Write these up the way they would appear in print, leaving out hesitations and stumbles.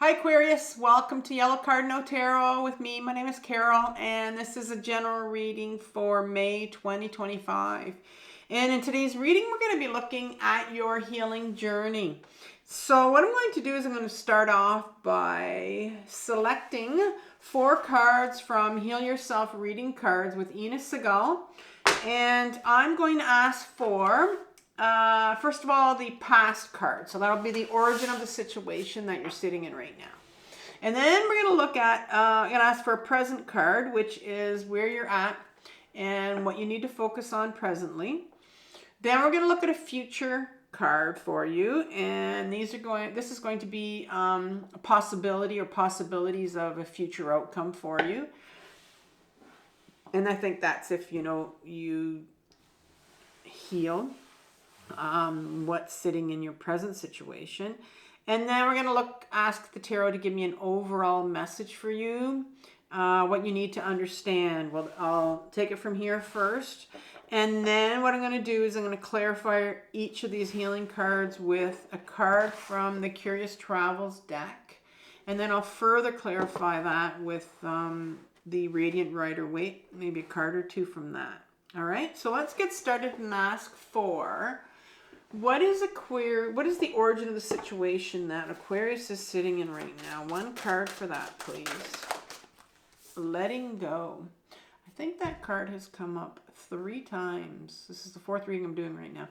Hi Aquarius, welcome to Yellow Cardinal Tarot with me. My name is Carol and this is a general reading for May 2025. And in today's reading, we're going to be looking at your healing journey. So what I'm going to do is I'm going to start off by selecting 4 cards from Heal Yourself Reading Cards with Ina Segal. And I'm going to ask for first of all, the past card. So that'll be the origin of the situation that you're sitting in right now. And then we're going to look at, I'm going to ask for a present card, which is where you're at and what you need to focus on presently. Then we're going to look at a future card for you. And this is going to be a possibility or possibilities of a future outcome for you. And I think that's if, you heal what's sitting in your present situation. And then we're going to ask the tarot to give me an overall message for you, what you need to understand. Well, I'll take it from here first. And then what I'm going to do is I'm going to clarify each of these healing cards with a card from the Curious Travels deck. And then I'll further clarify that with the Radiant Rider-Waite, maybe a card or 2 from that. All right, so let's get started and ask for what is the origin of the situation that Aquarius is sitting in right now? One card for that, please. Letting go. I think that card has come up 3 times. This is the 4th reading I'm doing right now.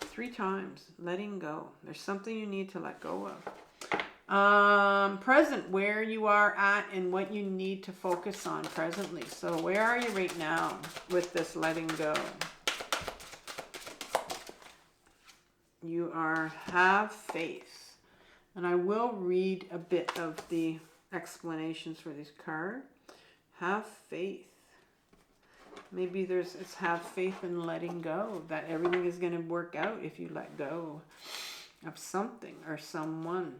3 times. Letting go. There's something you need to let go of. Present, where you are at and what you need to focus on presently. So where are you right now with this letting go? You have faith. And I will read a bit of the explanations for this card. Have faith. Maybe it's have faith in letting go, that everything is going to work out if you let go of something or someone.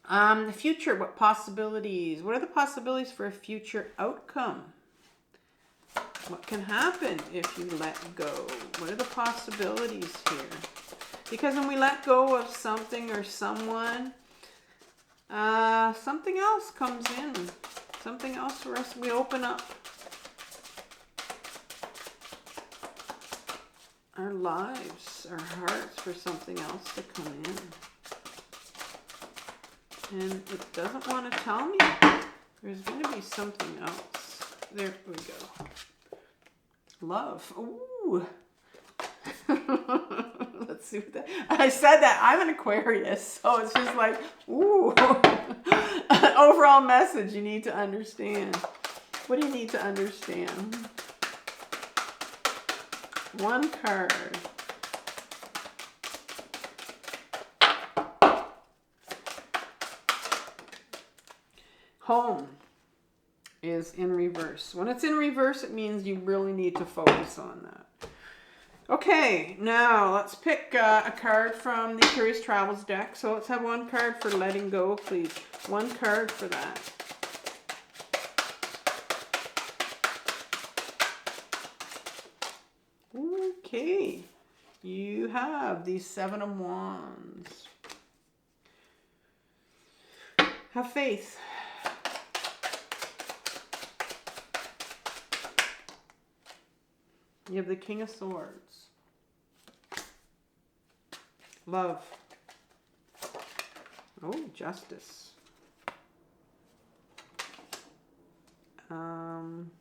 The future, what possibilities? What are the possibilities for a future outcome? What can happen if you let go? What are the possibilities here? Because when we let go of something or someone, something else comes in. Something else for us. We open up our lives, our hearts for something else to come in. And it doesn't want to tell me. There's going to be something else. There we go. Love. Ooh. Let's see what that. I said that I'm an Aquarius, so it's just like, ooh. Overall message you need to understand. What do you need to understand? One card. Home is in reverse. When it's in reverse, it means you really need to focus on that. Okay, now let's pick a card from the Curious Travels deck. So let's have one card for letting go, please. One card for that. Okay, you have the 7 of Wands. Have faith. You have the King of Swords. Love. Oh, Justice. Home.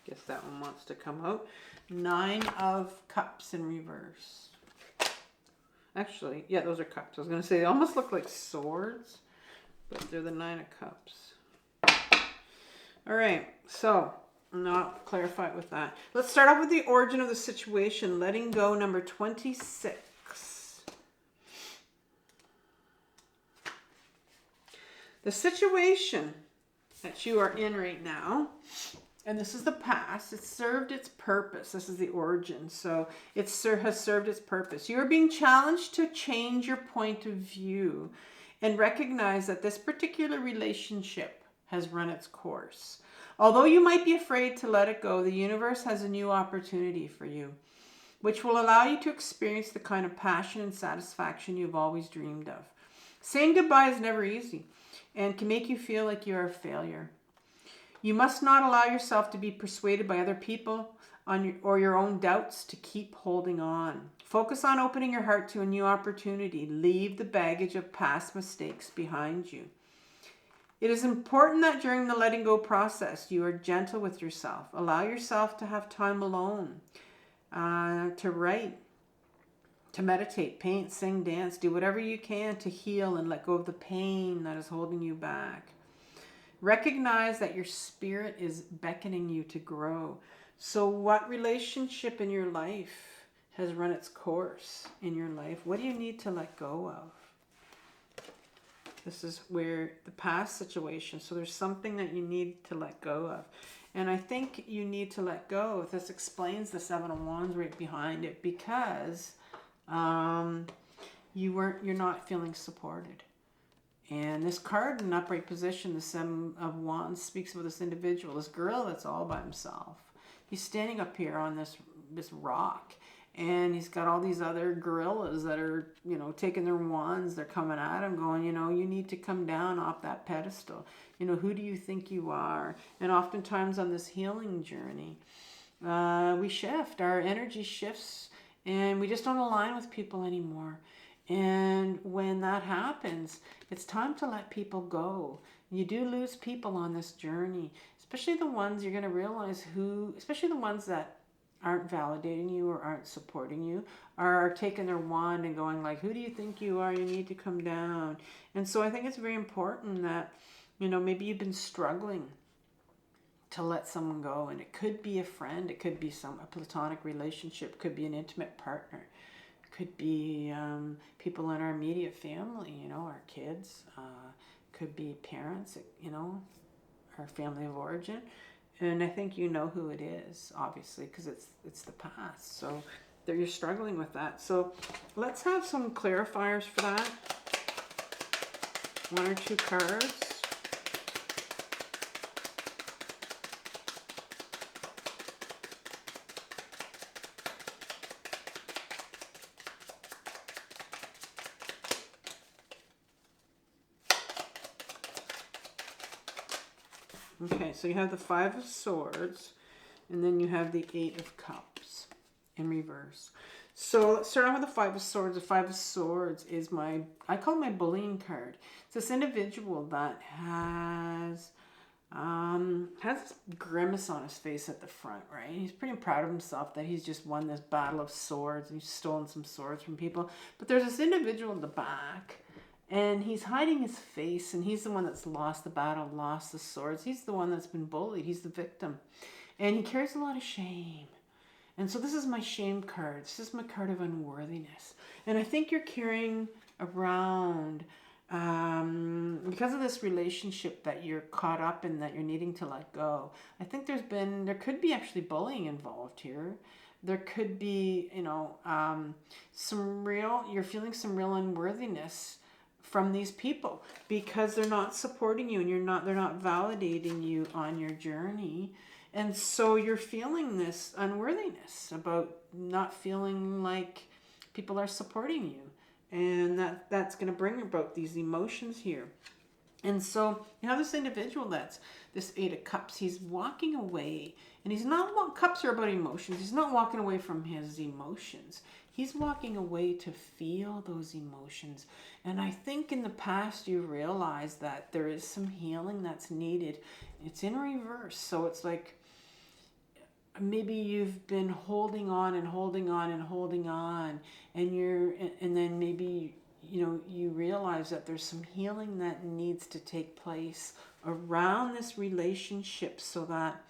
Guess that one wants to come out. 9 of Cups in reverse. Actually, yeah, those are cups. I was going to say they almost look like swords, but they're the 9 of Cups. All right, so now I'll clarify it with that. Let's start off with the origin of the situation. Letting go, number 26. The situation that you are in right now, and this is the past, it served its purpose. This is the origin. So it has served its purpose. You are being challenged to change your point of view and recognize that this particular relationship has run its course. Although you might be afraid to let it go, the universe has a new opportunity for you, which will allow you to experience the kind of passion and satisfaction you've always dreamed of. Saying goodbye is never easy and can make you feel like you're a failure. You must not allow yourself to be persuaded by other people or your own doubts to keep holding on. Focus on opening your heart to a new opportunity. Leave the baggage of past mistakes behind you. It is important that during the letting go process, you are gentle with yourself. Allow yourself to have time alone, to write, to meditate, paint, sing, dance, do whatever you can to heal and let go of the pain that is holding you back. Recognize that your spirit is beckoning you to grow. So what relationship in your life has run its course in your life? What do you need to let go of? This is where the past situation. So there's something that you need to let go of. And I think you need to let go. This explains the Seven of Wands right behind it, because you're not feeling supported. And this card in upright position, the Seven of Wands, speaks about this individual, this girl that's all by himself. He's standing up here on this rock, and he's got all these other gorillas that are, taking their wands. They're coming at him going, you need to come down off that pedestal. Who do you think you are? And oftentimes on this healing journey, we shift. Our energy shifts, and we just don't align with people anymore. And when that happens, it's time to let people go. You do lose people on this journey, especially the ones you're going to realize especially the ones that aren't validating you or aren't supporting you, are taking their wand and going like, who do you think you are? You need to come down. And so I think it's very important that, maybe you've been struggling to let someone go. And it could be a friend. It could be a platonic relationship. It could be an intimate partner. It could be people in our immediate family, our kids. Could be parents, our family of origin. And I think you know who it is, obviously, because it's the past. So you're struggling with that. So let's have some clarifiers for that. 1 or 2 cards. Okay, so you have the 5 of Swords, and then you have the 8 of Cups in reverse. So let's start off with the 5 of Swords. The 5 of Swords is I call it my bullying card. It's this individual that has this grimace on his face at the front, right? He's pretty proud of himself that he's just won this battle of swords, and he's stolen some swords from people. But there's this individual in the back, and he's hiding his face, and he's the one that's lost the battle, lost the swords. He's the one that's been bullied. He's the victim. And he carries a lot of shame. And so this is my shame card. This is my card of unworthiness. And I think you're carrying around, because of this relationship that you're caught up in, that you're needing to let go. I think there could be actually bullying involved here. There could be, you're feeling some real unworthiness from these people, because they're not supporting you, and they're not validating you on your journey. And so you're feeling this unworthiness about not feeling like people are supporting you. And that's going to bring about these emotions here. And so you have this individual that's this 8 of Cups. He's walking away, and he's not, cups are about emotions. He's not walking away from his emotions. He's walking away to feel those emotions. And I think in the past you realized that there is some healing that's needed. It's in reverse. So it's like maybe you've been holding on and holding on and holding on, and then maybe you realize that there's some healing that needs to take place around this relationship so that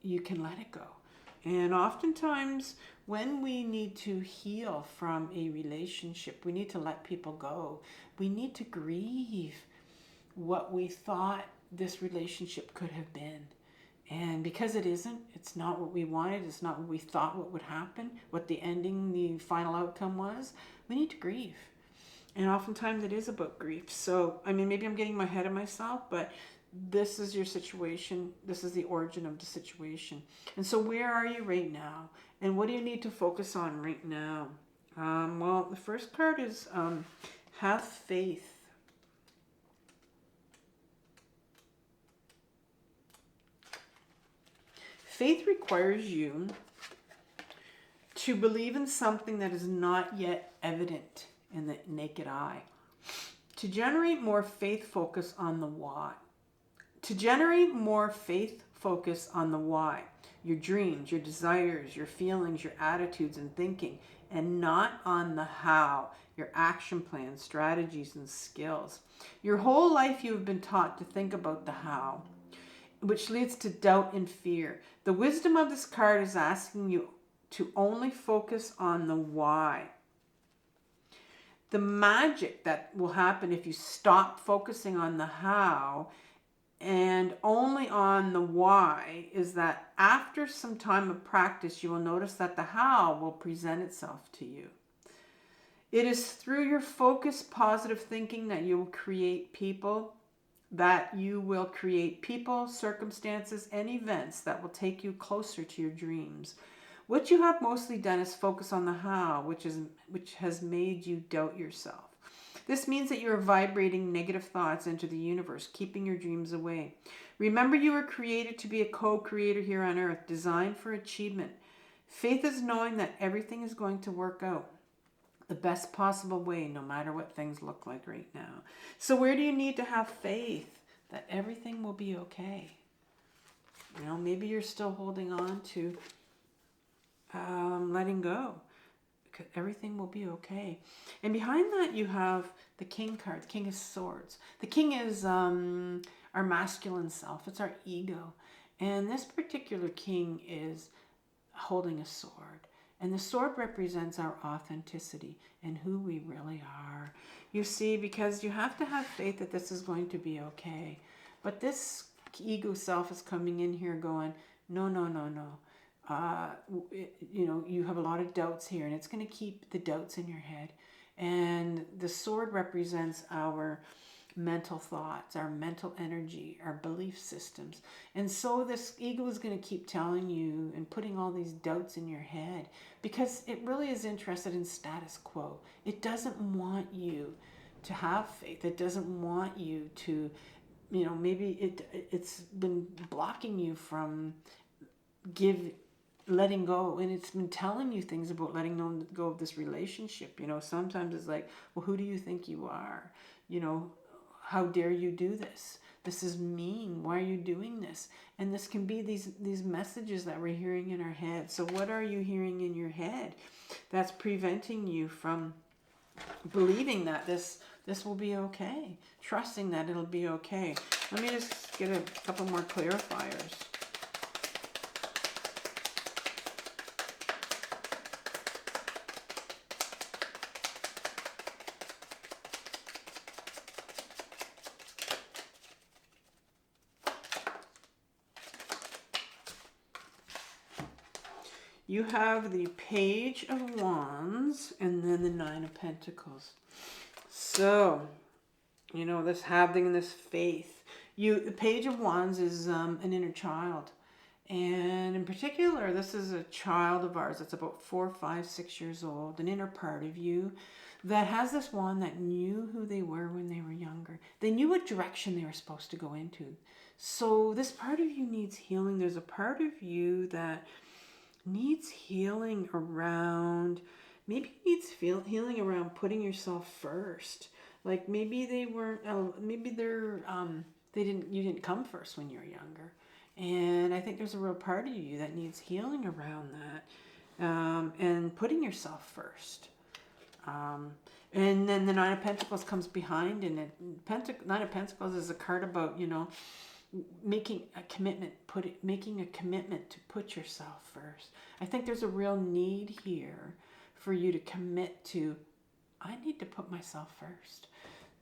you can let it go. And oftentimes when we need to heal from a relationship, we need to let people go. We need to grieve what we thought this relationship could have been. And because it isn't, it's not what we wanted, it's not what we thought what would happen, what the final outcome was, we need to grieve. And oftentimes it is about grief. So, maybe I'm getting ahead of myself, but this is your situation. This is the origin of the situation. And so where are you right now? And what do you need to focus on right now? Well, the first card is have faith. Faith requires you to believe in something that is not yet evident in the naked eye. To generate more faith, focus on the why. To generate more faith, focus on the why. Your dreams, your desires, your feelings, your attitudes and thinking, and not on the how, your action plans, strategies, and skills. Your whole life you have been taught to think about the how, which leads to doubt and fear. The wisdom of this card is asking you to only focus on the why. The magic that will happen if you stop focusing on the how and only on the why is that after some time of practice, you will notice that the how will present itself to you. It is through your focused, positive thinking that you will create people, circumstances, and events that will take you closer to your dreams. What you have mostly done is focus on the how, which has made you doubt yourself. This means that you are vibrating negative thoughts into the universe, keeping your dreams away. Remember, you were created to be a co-creator here on earth, designed for achievement. Faith is knowing that everything is going to work out the best possible way, no matter what things look like right now. So where do you need to have faith that everything will be okay? You know, maybe you're still holding on to letting go. Everything will be okay. And behind that you have the King card, the King of Swords. The King is our masculine self. It's our ego. And this particular king is holding a sword. And the sword represents our authenticity and who we really are. You see, because you have to have faith that this is going to be okay. But this ego self is coming in here going, no, no, no, no. You know, you have a lot of doubts here, and it's going to keep the doubts in your head. And the sword represents our mental thoughts, our mental energy, our belief systems. And so this ego is going to keep telling you and putting all these doubts in your head because it really is interested in status quo. It doesn't want you to have faith. It doesn't want you to, you know, maybe it's been blocking you from letting go, and it's been telling you things about letting go of this relationship. You know, sometimes it's like, well, who do you think you are? You know, how dare you do this? This is mean. Why are you doing this? And this can be these messages that we're hearing in our head. So what are you hearing in your head that's preventing you from believing that this will be okay, trusting that it'll be okay? Let me just get a couple more clarifiers. You have the Page of Wands and then the Nine of Pentacles. So, you know, this having and this faith. The Page of Wands is an inner child. And in particular, this is a child of ours that's about 4, 5, 6 years old, an inner part of you that has this wand that knew who they were when they were younger. They knew what direction they were supposed to go into. So this part of you needs healing. There's a part of you that needs healing around, maybe needs healing around putting yourself first. Like maybe they weren't, maybe you didn't come first when you were younger. And I think there's a real part of you that needs healing around that, and putting yourself first. And then the Nine of Pentacles comes behind, and Nine of Pentacles is a card about, you know, making a commitment, making a commitment to put yourself first. I think there's a real need here for you to commit to, I need to put myself first.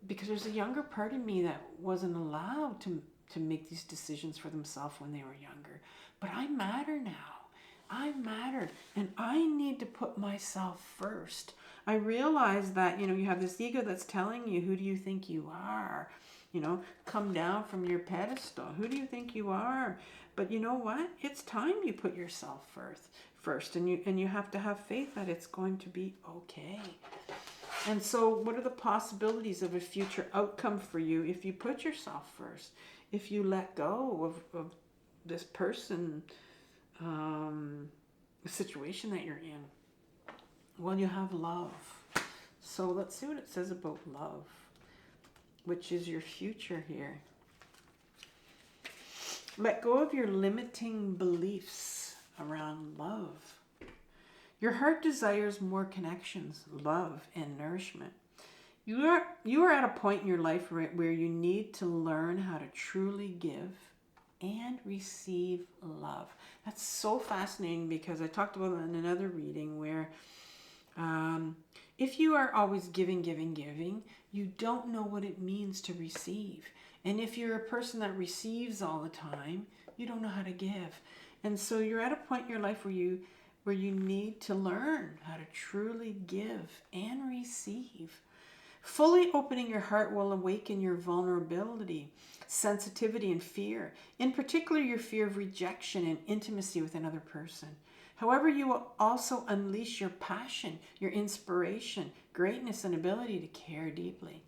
Because there's a younger part of me that wasn't allowed to make these decisions for themselves when they were younger. But I matter now. I matter, and I need to put myself first. I realize that, you have this ego that's telling you, who do you think you are? Come down from your pedestal. Who do you think you are? But you know what? It's time you put yourself first, and you have to have faith that it's going to be okay. And so what are the possibilities of a future outcome for you if you put yourself first? If you let go of this person, the situation that you're in? Well, you have love. So let's see what it says about love, which is your future here. Let go of your limiting beliefs around love. Your heart desires more connections, love, and nourishment. You are at a point in your life where you need to learn how to truly give and receive love. That's so fascinating, because I talked about it in another reading where if you are always giving, you don't know what it means to receive. And if you're a person that receives all the time, you don't know how to give. And so you're at a point in your life where you need to learn how to truly give and receive. Fully opening your heart will awaken your vulnerability, sensitivity, and fear. In particular, your fear of rejection and intimacy with another person. However, you will also unleash your passion, your inspiration, greatness, and ability to care deeply.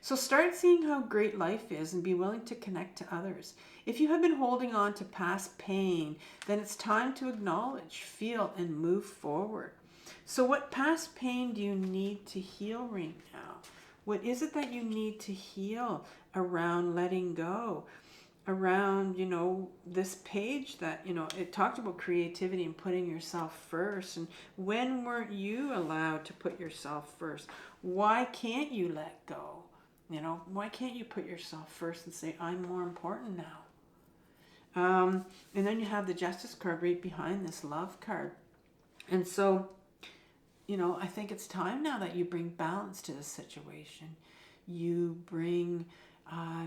So start seeing how great life is and be willing to connect to others. If you have been holding on to past pain, then it's time to acknowledge, feel, and move forward. So what past pain do you need to heal right now? What is it that you need to heal around letting go? Around, this page that, it talked about creativity and putting yourself first. And when weren't you allowed to put yourself first? Why can't you let go? Why can't you put yourself first and say, I'm more important now? And then you have the Justice card right behind this Love card. And so, I think it's time now that you bring balance to the situation. You bring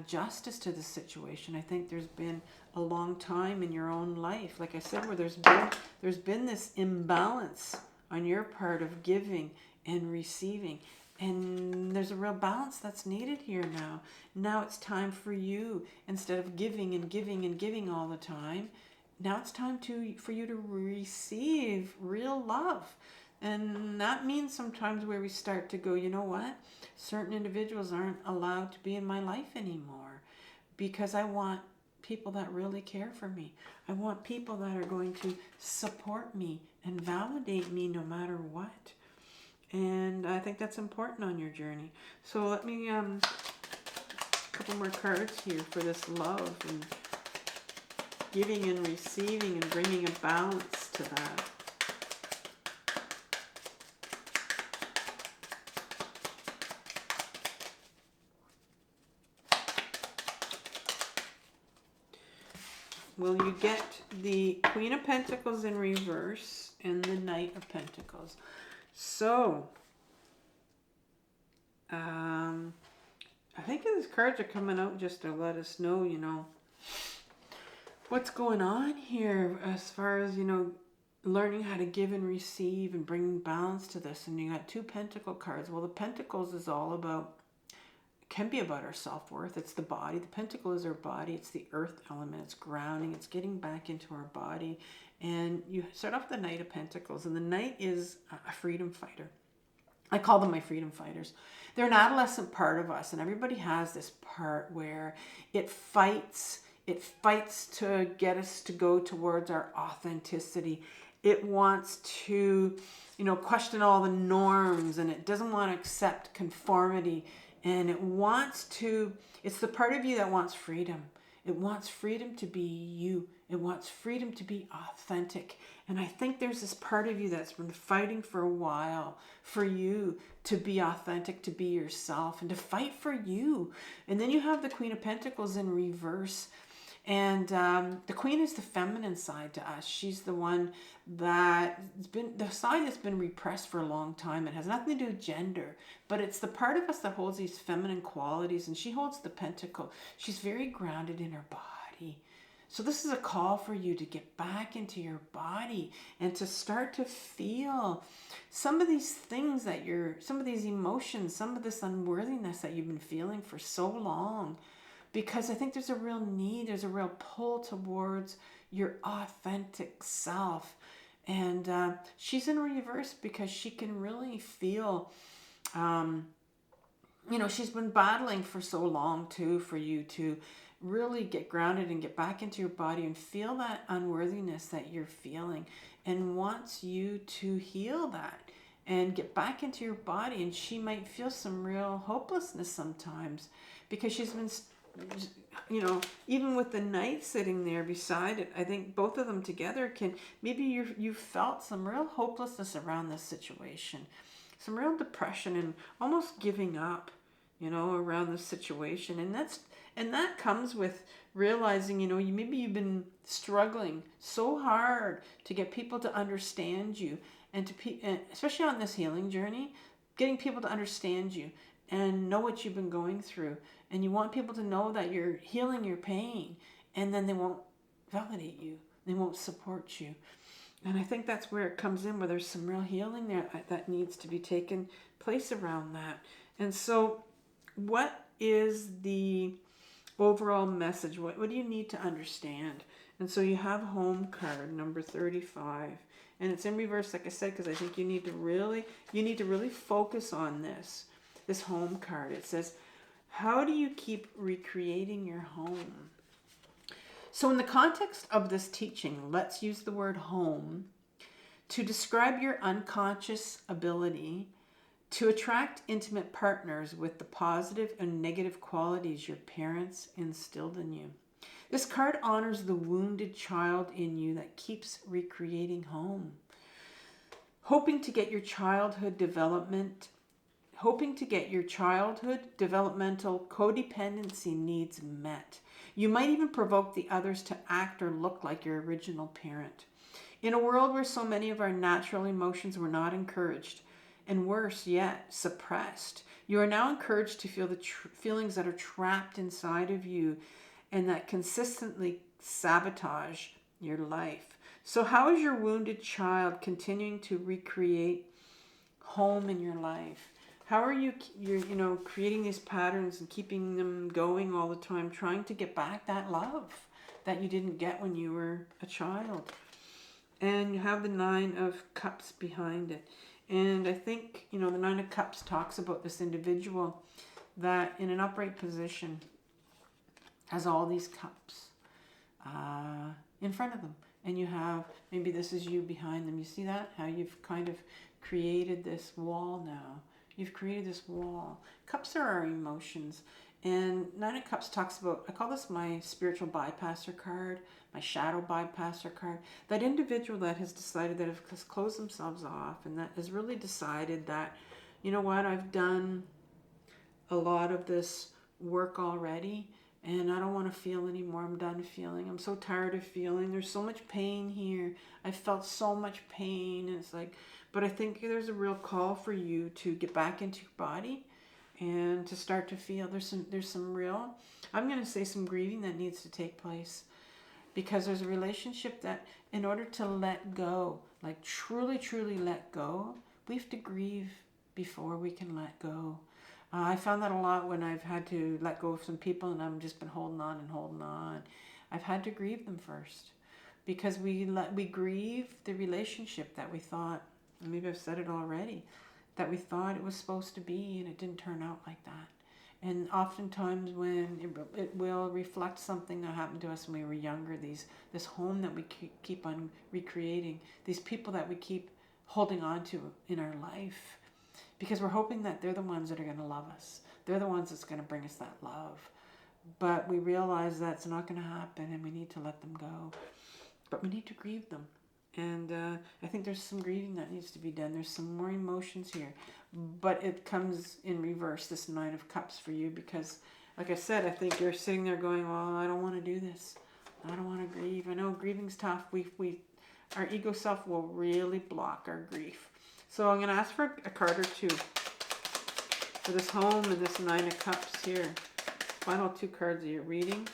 justice to the situation. I think there's been a long time in your own life, like I said, where there's been this imbalance on your part of giving and receiving. And there's a real balance that's needed here now. Now it's time for you, instead of giving and giving and giving all the time, now it's time for you to receive real love. And that means sometimes where we start to go, you know what? Certain individuals aren't allowed to be in my life anymore, because I want people that really care for me. I want people that are going to support me and validate me no matter what. And I think that's important on your journey. So let me, a couple more cards here for this love and giving and receiving and bringing a balance to that. Well, you get the Queen of Pentacles in reverse and the Knight of Pentacles. So, I think these cards are coming out just to let us know, what's going on here as far as, learning how to give and receive and bringing balance to this. And you got two Pentacle cards. Well, the Pentacles is all about, can be about our self-worth. It's the body. The Pentacle is our body. It's the earth element. It's grounding. It's getting back into our body. And you start off the Knight of Pentacles. And the Knight is a freedom fighter. I call them my freedom fighters. They're an adolescent part of us. And everybody has this part where it fights. It fights to get us to go towards our authenticity. It wants to, question all the norms. And it doesn't want to accept conformity. And it's the part of you that wants freedom. It wants freedom to be you. It wants freedom to be authentic. And I think there's this part of you that's been fighting for a while for you to be authentic, to be yourself, and to fight for you. And then you have the Queen of Pentacles in reverse. And the Queen is the feminine side to us. She's the one that's been, the side that's been repressed for a long time. It has nothing to do with gender, but it's the part of us that holds these feminine qualities, and she holds the Pentacle. She's very grounded in her body. So this is a call for you to get back into your body and to start to feel some of these things that some of these emotions, some of this unworthiness that you've been feeling for so long. Because I think there's a real need, there's a real pull towards your authentic self. And she's in reverse because she can really feel, she's been battling for so long too for you to really get grounded and get back into your body and feel that unworthiness that you're feeling, and wants you to heal that and get back into your body. And she might feel some real hopelessness sometimes because she's been, even with the knight sitting there beside it, I think both of them together can, maybe you felt some real hopelessness around this situation, some real depression and almost giving up, around the situation. And that comes with realizing, maybe you've been struggling so hard to get people to understand you, and especially on this healing journey, getting people to understand you and know what you've been going through. And you want people to know that you're healing your pain, and then they won't validate you. They won't support you. And I think that's where it comes in, where there's some real healing there that needs to be taken place around that. And so what is the overall message? What do you need to understand? And so you have home card number 35, and it's in reverse, like I said, because I think you need to really focus on this home card. It says, how do you keep recreating your home? So in the context of this teaching, let's use the word home to describe your unconscious ability to attract intimate partners with the positive and negative qualities your parents instilled in you. This card honors the wounded child in you that keeps recreating home, hoping to get your childhood developmental codependency needs met. You might even provoke the others to act or look like your original parent. In a world where so many of our natural emotions were not encouraged, and worse yet, suppressed, you are now encouraged to feel the feelings that are trapped inside of you and that consistently sabotage your life. So how is your wounded child continuing to recreate home in your life? How are you're creating these patterns and keeping them going all the time, trying to get back that love that you didn't get when you were a child? And you have the 9 of Cups behind it. And I think, the 9 of Cups talks about this individual that in an upright position has all these cups in front of them. And you have, maybe this is you behind them. You see that? How you've kind of created this wall now. You've created this wall. Cups are our emotions. And 9 of Cups talks about, I call this my spiritual bypasser card, my shadow bypasser card. That individual that has decided, that has closed themselves off, and that has really decided that, you know what, I've done a lot of this work already, and I don't want to feel anymore. I'm done feeling. I'm so tired of feeling. There's so much pain here. I felt so much pain. And it's like, but I think there's a real call for you to get back into your body and to start to feel. There's some real, I'm going to say some grieving that needs to take place, because there's a relationship that in order to let go, like truly, truly let go, we have to grieve before we can let go. I found that a lot when I've had to let go of some people and I've just been holding on and holding on. I've had to grieve them first, because we grieve the relationship that we thought, and maybe I've said it already, that we thought it was supposed to be, and it didn't turn out like that. And oftentimes when it will reflect something that happened to us when we were younger, this home that we keep on recreating, these people that we keep holding on to in our life, because we're hoping that they're the ones that are going to love us. They're the ones that's going to bring us that love. But we realize that's not going to happen, and we need to let them go. But we need to grieve them. And I think there's some grieving that needs to be done. There's some more emotions here. But it comes in reverse, this 9 of Cups for you, because, like I said, I think you're sitting there going, well, I don't want to do this. I don't want to grieve. I know grieving's tough. Our ego self will really block our grief. So I'm going to ask for a card or two for this home and this 9 of Cups here. Final 2 cards of your reading.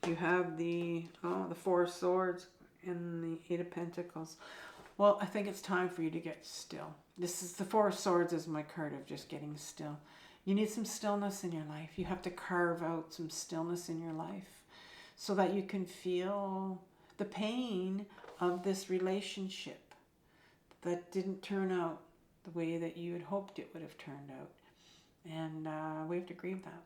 you have the Four of Swords and the Eight of Pentacles. Well, I think it's time for you to get still. This is the Four of Swords is my card of just getting still. You need some stillness in your life. You have to carve out some stillness in your life so that you can feel the pain of this relationship that didn't turn out the way that you had hoped it would have turned out. And we have to grieve that.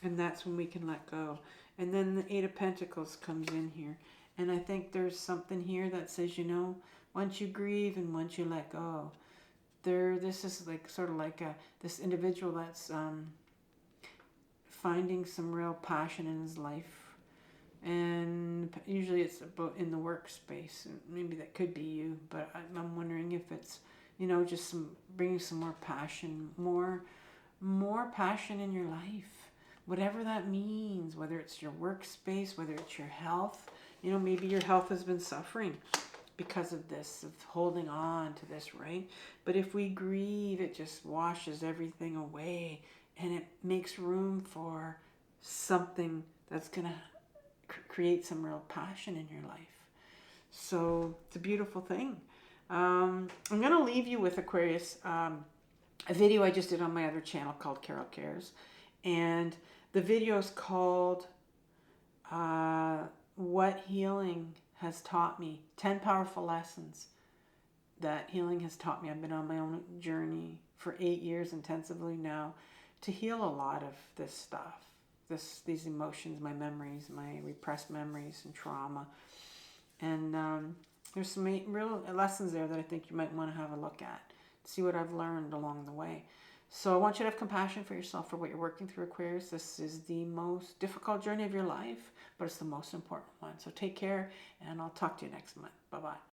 And that's when we can let go. And then the Eight of Pentacles comes in here. And I think there's something here that says, you know, once you grieve and once you let go, this is like sort of like this individual that's finding some real passion in his life. And usually it's about in the workspace. And maybe that could be you, but I'm wondering if it's, you know, just bringing some more passion, more passion in your life. Whatever that means, whether it's your workspace, whether it's your health. You know, maybe your health has been suffering because of this, of holding on to this, right? But if we grieve, it just washes everything away and it makes room for something that's going to create some real passion in your life. So it's a beautiful thing. I'm going to leave you with, Aquarius, a video I just did on my other channel called Carol Cares. And the video is called What Healing Has Taught Me. 10 powerful lessons that healing has taught me. I've been on my own journey for 8 years intensively now to heal a lot of this stuff. These emotions, my memories, my repressed memories and trauma. And there's some real lessons there that I think you might want to have a look at. See what I've learned along the way. So I want you to have compassion for yourself for what you're working through, Aquarius. This is the most difficult journey of your life, but it's the most important one. So take care, and I'll talk to you next month. Bye-bye.